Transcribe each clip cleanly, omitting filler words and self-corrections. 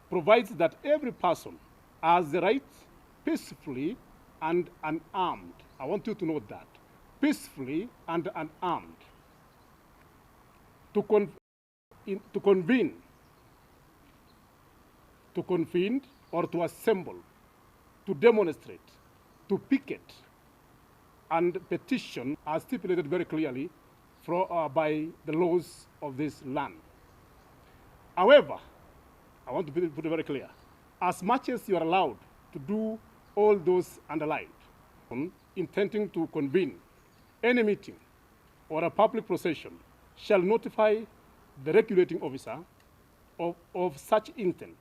provides that every person has the right peacefully and unarmed. I want you to note that. Peacefully and unarmed. To convene or to assemble, to demonstrate, to picket, and petition are stipulated very clearly by the laws of this land. However, I want to put it very clear, as much as you are allowed to do all those underlined, intending to convene any meeting or a public procession shall notify the regulating officer of such intent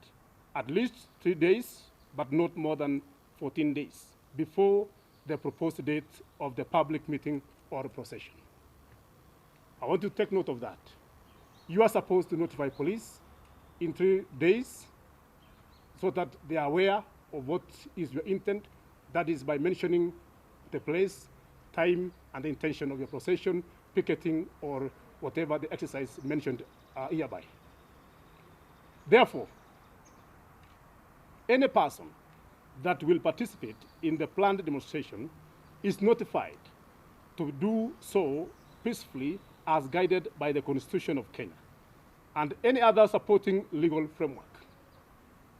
at least 3 days, but not more than 14 days before the proposed date of the public meeting or procession. I want you to take note of that. You are supposed to notify police in 3 days so that they are aware of what is your intent. That is by mentioning the place, time, and the intention of your procession, picketing, or whatever the exercise mentioned hereby. Therefore, any person that will participate in the planned demonstration is notified to do so peacefully as guided by the Constitution of Kenya and any other supporting legal framework.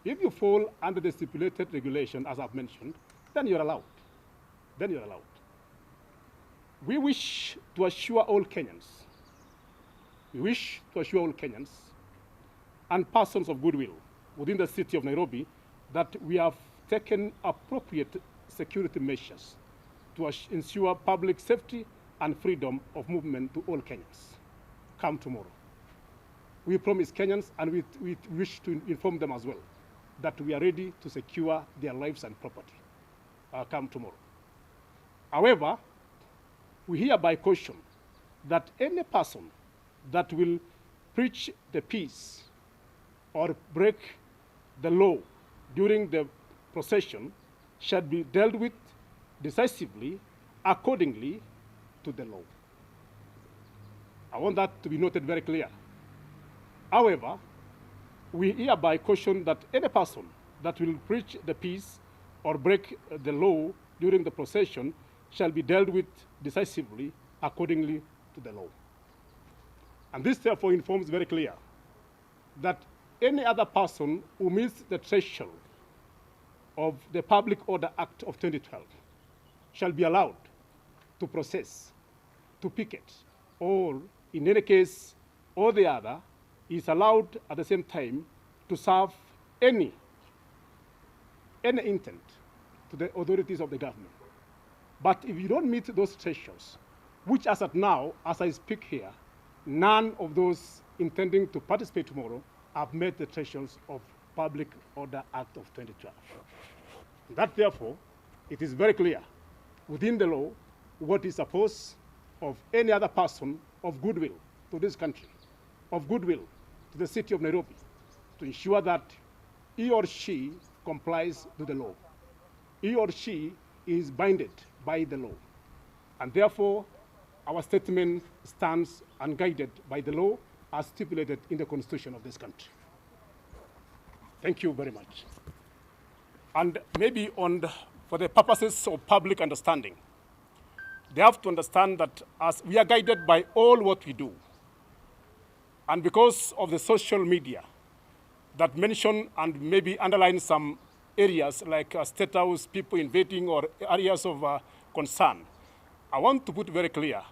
If you fall under the stipulated regulation, as I've mentioned, then you're allowed. We wish to assure all Kenyans, and persons of goodwill within the city of Nairobi that we have taken appropriate security measures to ensure public safety and freedom of movement to all Kenyans. Come tomorrow. We promise Kenyans, and we wish to inform them as well, that we are ready to secure their lives and property. Come tomorrow. However, we hereby caution that any person that will preach the peace or break the law during the procession shall be dealt with decisively accordingly to the law. I want that to be noted very clear. However, we hereby caution that any person that will preach the peace or break the law during the procession shall be dealt with decisively accordingly to the law. And this therefore informs very clear that any other person who meets the threshold of the Public Order Act of 2012 shall be allowed to process, to picket, or in any case or the other, is allowed at the same time to serve any intent to the authorities of the government. But if you don't meet those thresholds, which as at now, as I speak here, none of those intending to participate tomorrow have met the thresholds of Public Order Act of 2012. That therefore, it is very clear within the law what is supposed of any other person of goodwill to this country, of goodwill to the city of Nairobi, to ensure that he or she complies with the law. He or she is binded by the law. And therefore, our statement stands unguided by the law as stipulated in the Constitution of this country. Thank you very much. And maybe for the purposes of public understanding, they have to understand that as we are guided by all what we do, and because of the social media that mention and maybe underline some areas like State House, people invading, or areas of concern, I want to put very clear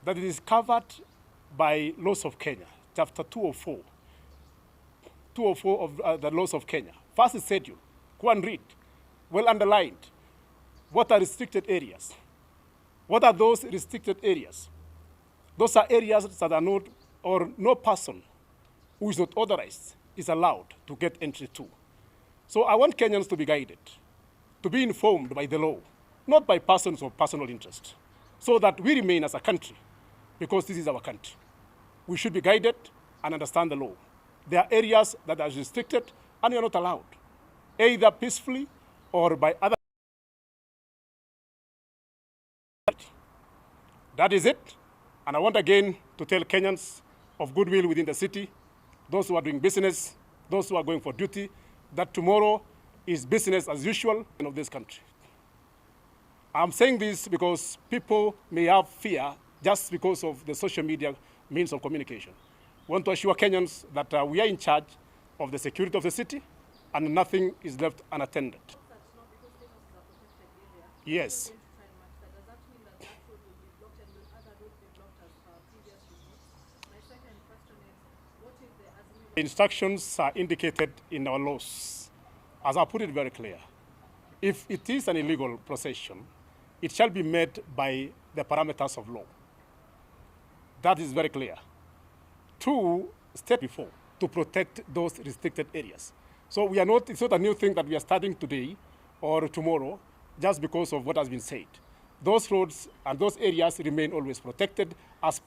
that it is covered by laws of Kenya, chapter 204 of the laws of Kenya. First schedule, go and read, well underlined, what are restricted areas? What are those restricted areas? Those are areas that are not, or no person who is not authorized is allowed to get entry to. So I want Kenyans to be guided, to be informed by the law, not by persons of personal interest, so that we remain as a country, because this is our country. We should be guided and understand the law. There are areas that are restricted and you're not allowed, either peacefully or by other. That is it. And I want again to tell Kenyans of goodwill within the city, those who are doing business, those who are going for duty, that tomorrow is business as usual of this country. I'm saying this because people may have fear just because of the social media means of communication. We want to assure Kenyans that we are in charge of the security of the city and nothing is left unattended. Yes. The instructions are indicated in our laws. As I put it very clear, if it is an illegal procession, it shall be made by the parameters of law. That is very clear. 2 steps before to protect those restricted areas. So we are not, it's not a new thing that we are starting today or tomorrow just because of what has been said. Those roads and those areas remain always protected as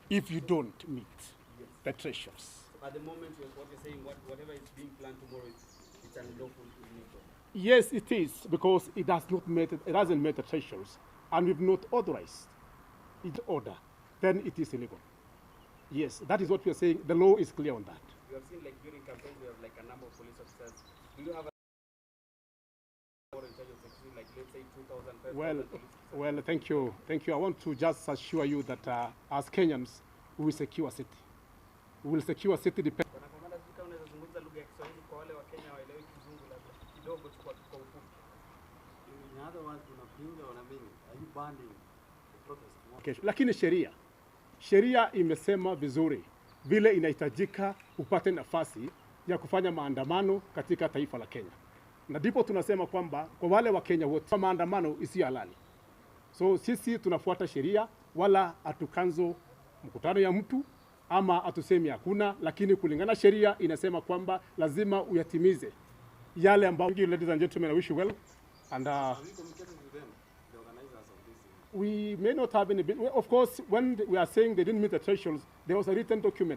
if you don't meet the thresholds. At the moment, what you're saying, whatever is being planned tomorrow, it's unlawful. Yes, it is, because it hasn't met the thresholds, and we've not authorized its order. Then it is illegal. Yes, that is what we are saying. The law is clear on that. You have seen, like during campaigns, we have like a number of police officers. Do you have a more in charge of security, like let's say 2,000? Well, thank you. I want to just assure you that as Kenyans, we will secure a city. We will secure a city depending. Lakini sheria imesema vizuri vile inahitajika upate nafasi ya kufanya maandamano katika taifa la Kenya. Na ndipo tunasema kwamba kwa wale wa Kenya wote maandamano isiyo halali. So sisi tunafuata sheria, wala atukanzo mkutano ya mtu ama atusemi hakuna, lakini kulingana sheria inasema kwamba lazima uyatimize yale ambayo. Ladies and gentlemen, I wish you well. And we may not have any, of course, when we are saying they didn't meet the thresholds, there was a written document